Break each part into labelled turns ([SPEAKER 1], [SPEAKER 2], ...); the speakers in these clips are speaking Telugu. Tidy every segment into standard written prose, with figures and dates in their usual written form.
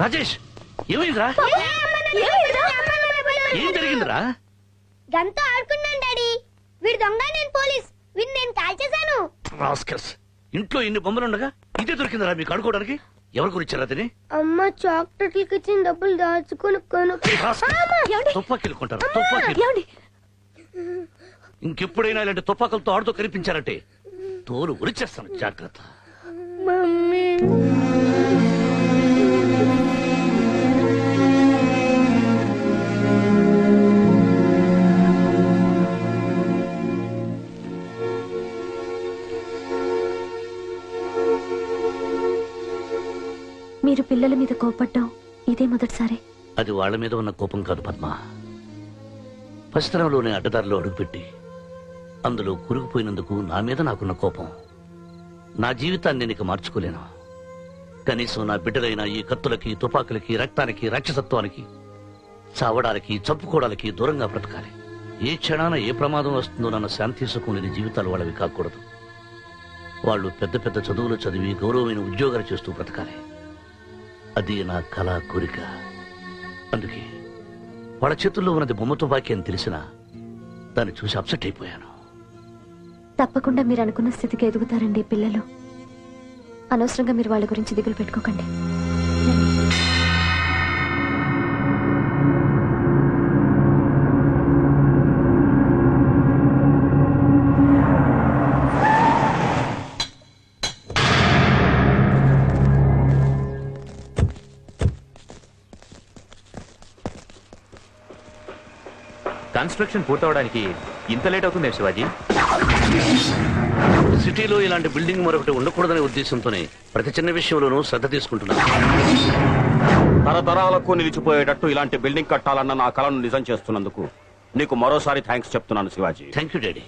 [SPEAKER 1] రాజేష్ ఏమైందిరా? ఏం జరిగిందిరా?
[SPEAKER 2] గంతో ఆడుకున్నాను డాడీ. వీడు దొంగ, నేను పోలీస్. వీడిని నేను కాల్ చేశాను.
[SPEAKER 1] రాస్కల్స్, ఇంట్లో ఇన్ని బొమ్మలుండగా ఇదే దొరికిందిరా మీకు ఆడుకోవడానికి? ఎవరు గురించారా తిని?
[SPEAKER 2] అమ్మ చాక్లెట్లకి ఇచ్చిన డబ్బులు దాచుకుని
[SPEAKER 1] తుపాకీలు కొంటారు, తుపాకీలు. ఇంకెప్పుడైనా ఇలాంటి తుపాకులతో ఆడుతూ కనిపించారంటే తోలు ఉరిచేస్తాను, జాగ్రత్త.
[SPEAKER 2] మమ్మీ
[SPEAKER 3] మీరు పిల్లల మీద కోపడ్డం ఇదే మొదటిసారి.
[SPEAKER 1] అది వాళ్ళ మీద ఉన్న కోపం కాదు పద్మ. పసితనంలోనే అడ్డదారిలో అడుగుపెట్టి అందులో కురుగుపోయినందుకు నా మీద నాకున్న కోపం. నా జీవితాన్ని నేను ఇక మార్చుకోలేను. కనీసం నా బిడ్డలైన ఈ కత్తులకి, తుపాకులకి, రక్తానికి, రాక్షసత్వానికి, చావడానికి, చంపుకోవడానికి దూరంగా బ్రతకాలి. ఏ క్షణాన ఏ ప్రమాదం వస్తుందో నన్న శాంతి సుఖం లేని జీవితాలు వాళ్ళవి కాకూడదు. వాళ్ళు పెద్ద పెద్ద చదువులు చదివి గౌరవమైన ఉద్యోగాలు చేస్తూ బ్రతకాలి. అది నా కళ, కోరిక. అందుకే వాళ్ళ చేతుల్లో ఉన్నది బొమ్మ తుపాకీ అని తెలిసినా దాన్ని చూసి అప్సెట్ అయిపోయాను.
[SPEAKER 3] తప్పకుండా మీరు అనుకున్న స్థితికి ఎదుగుతారండి పిల్లలు. అనవసరంగా మీరు వాళ్ళ గురించి దిగులు పెట్టుకోకండి.
[SPEAKER 4] కన్స్ట్రక్షన్ పూర్తవడానికి ఇంత లేట్ అవుతుంది శివాజీ?
[SPEAKER 1] సిటీలో ఇలాంటి బిల్డింగ్ మరొకటి ఉండకూడదనే ఉద్దేశంతోనే ప్రతి చిన్న విషయంలోనూ శ్రద్ధ తీసుకుంటున్నాను.
[SPEAKER 5] తరతరాలకు నిలిచిపోయేటట్టు ఇలాంటి బిల్డింగ్ కట్టాలన్న నా కలను నిజం చేస్తున్నందుకు నీకు మరోసారి థ్యాంక్స్ చెప్తున్నాను Shivaji.
[SPEAKER 1] Thank you daddy.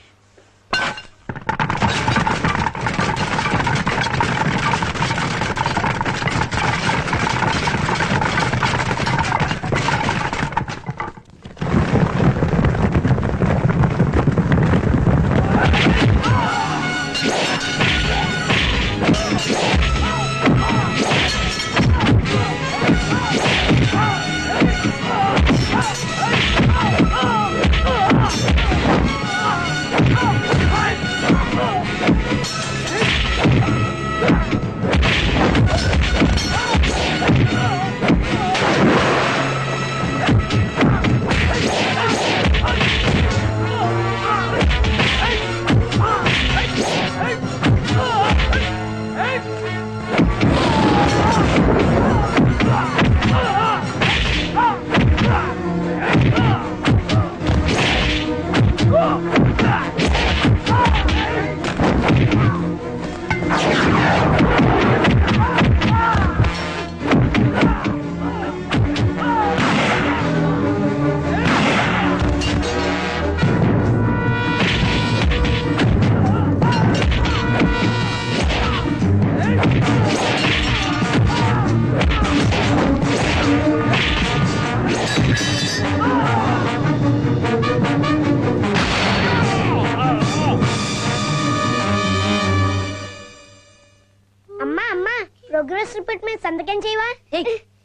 [SPEAKER 2] Progress report మీద సంతకం చేయవా?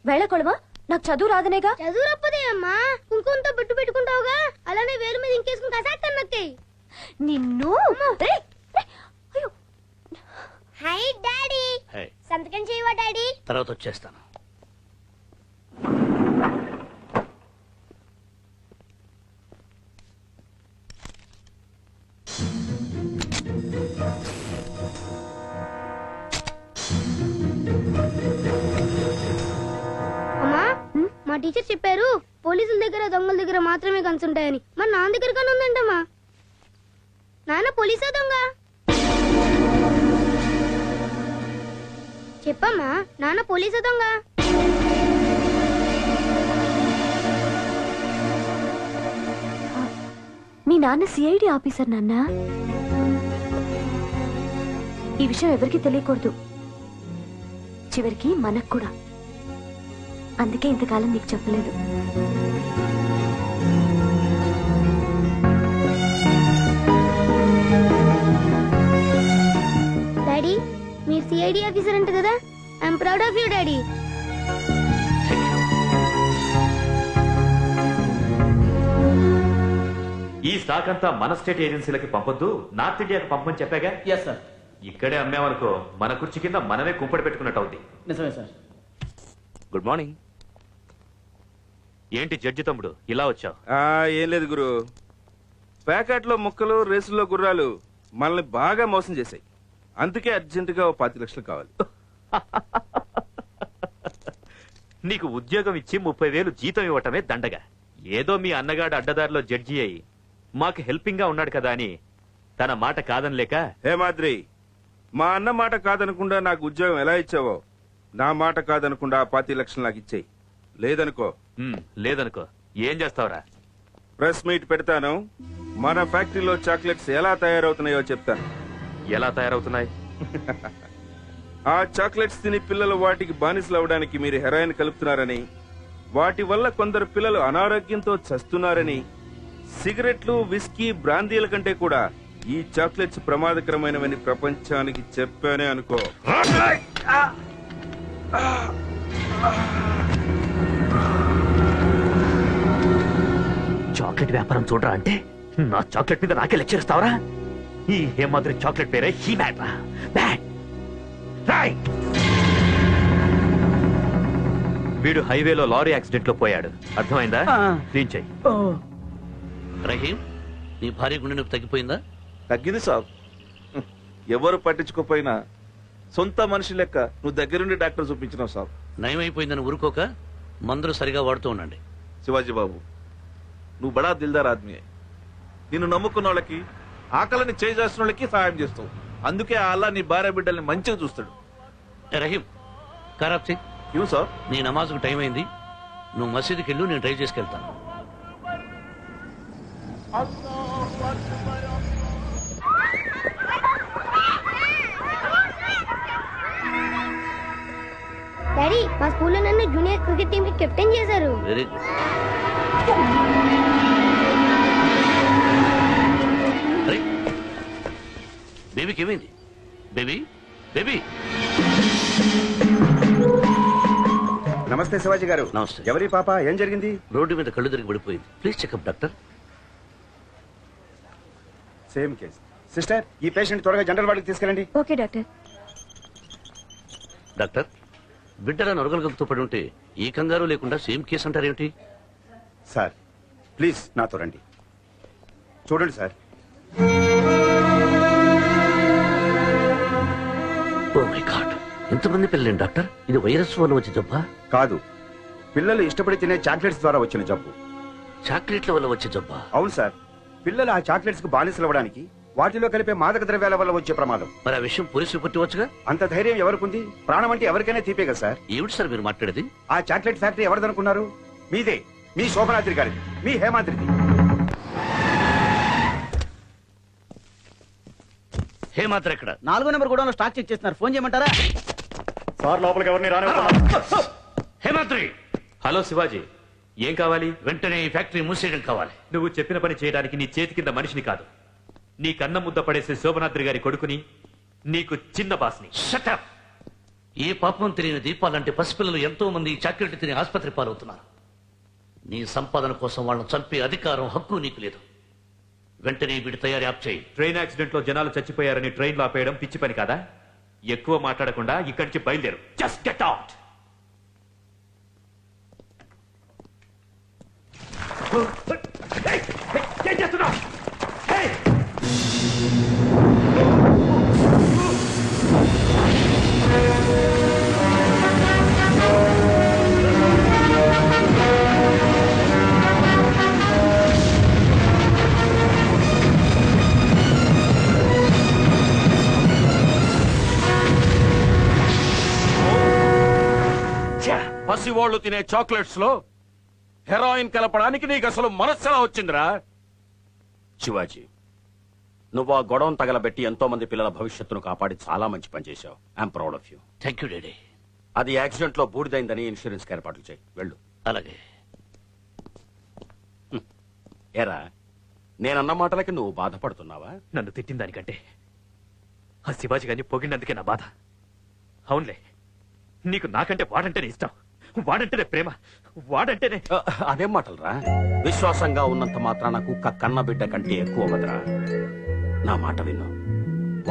[SPEAKER 3] వెళ్ళకూడవా? నాకు చదువు రాదనేగా.
[SPEAKER 2] చదువు రప్పదే అమ్మా, కుంకుమంతో బొట్టు పెట్టుకుంటావుగా, అలానే వేలు మీద ఇంకేసుకుని కసాక్తాను నొక్కి.
[SPEAKER 3] నిన్ను
[SPEAKER 2] హై డాడీ, సంతకం చేయవా డాడీ?
[SPEAKER 1] తర్వాత వచ్చేస్తాను.
[SPEAKER 2] అమ్మా, మా టీచర్ చెప్పారు పోలీసుల దగ్గర దొంగల దగ్గర మాత్రమే గన్స్ ఉంటాయని. మరి నాన్న దగ్గర కానీ ఉందంటమ్మా. నాన్న పోలీసా దొంగ? చెప్పమ్మా, నాన్న పోలీసా దొంగ?
[SPEAKER 3] మీ నాన్న సిఐడి ఆఫీసర్ నాన్న. ఈ విషయం ఎవరికి తెలియకూడదు, చివరికి మనకు కూడా. అందుకే ఇంతకాలం నీకు చెప్పలేదు.
[SPEAKER 2] డాడీ, మీరు సిఐడి ఆఫీసర్ అంట కదా. I'm proud of you daddy.
[SPEAKER 4] ఈ స్టాక్ అంతా మన స్టేట్ ఏజెన్సీలకి పంపొద్దు, నార్త్ ఇండియాకి పంపమని చెప్పాగా.
[SPEAKER 6] Yes sir.
[SPEAKER 4] ఇక్కడే అమ్మామనుకో మన కుర్చీ కింద మనమే కుంపడి పెట్టుకున్నట్టు అవుద్ది.
[SPEAKER 6] నిజమే సార్.
[SPEAKER 4] Good morning. ఏంటి జడ్జి తమ్ముడు ఇలా వచ్చావు?
[SPEAKER 7] ఏం లేదు గురు, ప్యాకెట్లో ముక్కలు రేసుల్లో గుర్రాలు మనల్ని బాగా మోసం చేశాయి. అందుకే అర్జెంటుగా 5 లక్షలు కావాలి.
[SPEAKER 4] నీకు ఉద్యోగం ఇచ్చి 30,000 జీతం ఇవ్వటమే దండగా. ఏదో మీ అన్నగాడు అడ్డదారిలో జడ్జి అయి మాకు హెల్పింగ్ గా ఉన్నాడు కదా అని తన మాట కాదనలేక.
[SPEAKER 7] హే మాద్రి, మా అన్న మాట కాదనకుండా నాకు ఉద్యోగం ఎలా ఇచ్చావో నా మాట కాదనకుండా 5 లక్షలు నాకు ఇచ్చేయి. లేదనుకో
[SPEAKER 4] లేదనుకో ఏం చేస్తావురా?
[SPEAKER 7] ప్రెస్ మీట్ పెడతాను. మన ఫ్యాక్టరీలో చాక్లెట్స్ ఎలా తయారవుతున్నాయో చెప్తాను.
[SPEAKER 4] ఎలా తయారవుతున్నాయి?
[SPEAKER 7] ఆ చాక్లెట్స్ తిని పిల్లలు వాటికి బానిసలు అవడానికి మీరు హెరాయిన్ కలుపుతున్నారని, వాటి వల్ల కొందరు పిల్లలు అనారోగ్యంతో చస్తున్నారని, సిగరెట్లు, విస్కీ, బ్రాందీల కంటే కూడా ఈ చాక్లెట్స్ ప్రమాదకరమైనవని ప్రపంచానికి చెప్పానే అనుకో.
[SPEAKER 4] చాక్లెట్ వ్యాపారం చూడరా అంటే నా చాక్లెట్ మీద నాకే లెక్చర్ ఇస్తావరా? ఈ హేమాద్రి చాక్లెట్ పేరే హీ మ్యాట్ రా. బ్యాడ్. రైట్. వీడు హైవేలో లారీ యాక్సిడెంట్ లో పోయాడు. అర్థమైందా? క్లీన్ చెయ్యి.
[SPEAKER 1] రహీం, నీ భార్య గుండె నొప్పి తగ్గిపోయిందా?
[SPEAKER 8] తగ్గింది సాబ్. ఎవరు పట్టించుకోపోయినా సొంత మనిషి లెక్క నువ్వు దగ్గరుండి డాక్టర్ చూపించినావు సాబ్.
[SPEAKER 1] నయమైపోయిందని ఊరుకోక మందులు సరిగా వాడుతూ ఉండండి.
[SPEAKER 8] శివాజీ బాబు, నువ్వు బడా దిల్దార్ ఆద్మీ. నిన్ను నమ్ముకున్న వాళ్ళకి, ఆకలిని చేసిన వాళ్ళకి సహాయం చేస్తావు. అందుకే ఆ అల్లా నీ భార్య బిడ్డల్ని మంచిగా చూస్తాడు.
[SPEAKER 1] రహీం, ఖరాబ్ సింగ్,
[SPEAKER 8] ఇవ్వు సార్.
[SPEAKER 1] నీ నమాజ్కు టైం అయింది. నువ్వు మసీదుకి వెళ్ళు, నేను డ్రైవ్ చేసుకెళ్తాను.
[SPEAKER 2] డాడీ, మా స్కూల్లో నన్ను జూనియర్ క్రికెట్ టీం కి కెప్టెన్ చేశారు.
[SPEAKER 1] Very good. బేబీకి ఏమైంది? Baby, baby.
[SPEAKER 9] నమస్తే శివాజీ గారు.
[SPEAKER 1] నమస్తే.
[SPEAKER 9] ఎవరి పాప? ఏం జరిగింది?
[SPEAKER 1] రోడ్డు మీద కళ్ళు తిరిగి పడిపోయింది. Please checkup doctor.
[SPEAKER 9] Same case. Sister, ఈ పేషెంట్ త్వరగా జనరల్ వార్డుకి తీసుకెళ్ళండి.
[SPEAKER 3] Okay doctor.
[SPEAKER 1] డాక్టర్, బిడ్డల నొరగలగలతో పడి ఉంటే ఈ కంగారు లేకుండా సేమ్ కేసు అంటారేమిటి?
[SPEAKER 9] సార్ ప్లీజ్ నాతో రండి. చూడండి సార్.
[SPEAKER 1] ఓ మై గాడ్, ఇంతమంది పిల్లలేండి డాక్టర్? ఇది వైరస్ వల్ల వచ్చే జబ్బా?
[SPEAKER 9] కాదు, పిల్లలు ఇష్టపడి తినే చాక్లెట్స్ ద్వారా వచ్చిన జబ్బు.
[SPEAKER 1] చాక్లెట్ల వల్ల వచ్చే జబ్బా?
[SPEAKER 9] అవును సార్. పిల్లలు ఆ చాక్లెట్స్ కు బానిసలు అవ్వడానికి వాటిలో కలిపే మాదక ద్రవ్యాల వల్ల వచ్చే ప్రమాదం.
[SPEAKER 1] మరి ఆ విషయం పోలీసు రిపోర్ట్ ఇవ్వచ్చుగా?
[SPEAKER 9] అంత ధైర్యం ఎవరికుంది? ప్రాణం అంటే ఎవరికైనా తీపే కదా సార్.
[SPEAKER 1] ఏమిటి సార్ మీరు మాట్లాడేది?
[SPEAKER 9] ఆ చాక్లెట్ ఫ్యాక్టరీ ఎవరిదనుకున్నారు? మీదే. మీ శోభనాద్రి గారిది, మీ హేమాద్రిది.
[SPEAKER 1] హేమాద్రి ఎక్కడ?
[SPEAKER 6] 4వ నెంబర్ కూడా స్టాక్ చెక్ చేస్తున్నారు. ఫోన్ చేయమంటారా?
[SPEAKER 8] సార్ లోపలికి ఎవరిని రానివ్వకుండా.
[SPEAKER 1] హేమాద్రి.
[SPEAKER 4] హలో శివాజీ, ఏం కావాలి?
[SPEAKER 1] వెంటనే ఈ ఫ్యాక్టరీ మూసేయడం కావాలి.
[SPEAKER 4] నువ్వు చెప్పిన పని చేయడానికి నీ చేతి కింద మనిషిని కాదు, నీ కన్న ముద్ద పడేసే శోభనాద్రి గారి కొడుకుని, నీకు చిన్న బాస్ని.
[SPEAKER 1] Shut up! ఏ పాపం తెలియని దీపాలంటే పసిపిల్లలు ఎంతో మంది ఈ చాక్లెట్ తిని ఆసుపత్రి పాలవుతున్నారు. నీ సంపాదన కోసం వాళ్ళని చంపే అధికారం, హక్కు నీకు లేదు. వెంటనే వీడి తయారీ ఆప్ చేయి.
[SPEAKER 4] ట్రైన్ యాక్సిడెంట్ లో జనాలు చచ్చిపోయారని ట్రైన్ లో ఆపేయడం పిచ్చి పని కాదా? ఎక్కువ మాట్లాడకుండా ఇక్కడి నుంచి బయలుదేరు. Just get out. ఏం చేస్తున్నావు?
[SPEAKER 5] పసివాళ్లు తినే చాక్లెట్స్ లో హెరాయిన్ కలపడానికి నీకు అసలు మనస్సెలా వచ్చిందిరా? శివాజీ, నువ్వు ఆ గొడవను తగలబెట్టి ఎంతో మంది పిల్లల భవిష్యత్తును కాపాడి చాలా మంచి పని చేశావు. I'm proud of you.
[SPEAKER 1] Thank you daddy.
[SPEAKER 5] అది యాక్సిడెంట్ లో బూడిదైందని ఇన్సూరెన్స్ ఏర్పాట్లు చేయి. వెళ్ళు.
[SPEAKER 1] అలాగే.
[SPEAKER 5] ఏరా, నేనన్న మాటలకి నువ్వు బాధపడుతున్నావా?
[SPEAKER 4] నన్ను తిట్టిన దానికంటే ఆ శివాజీ గారిని పొగిడినందుకే నా బాధ. అవునులే, నీకు నాకంటే వాడంటేనే ఇష్టం, వాడంటేనే ప్రేమ, వాడంటేనే
[SPEAKER 5] అదేం మాటలరా? విశ్వాసంగా ఉన్నంత మాత్రాన కుక్క కన్న బిడ్డ కంటే ఎక్కువ వదరా. నా మాట విను.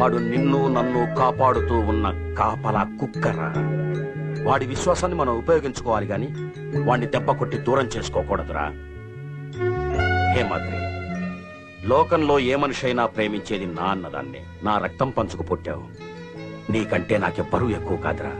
[SPEAKER 5] వాడు నిన్ను నన్ను కాపాడుతూ ఉన్న కాపలా కుక్కరా. వాడి విశ్వాసాన్ని మనం ఉపయోగించుకోవాలి గాని వాడిని దెబ్బ కొట్టి దూరం చేసుకోకూడదురా. హేమాద్రి, లోకంలో ఏ మనిషి అయినా ప్రేమించేది నా అన్నదాన్నే. నా రక్తం పంచుకు పుట్టావు. నీకంటే నాకెవ్వరూ ఎక్కువ కాదురా.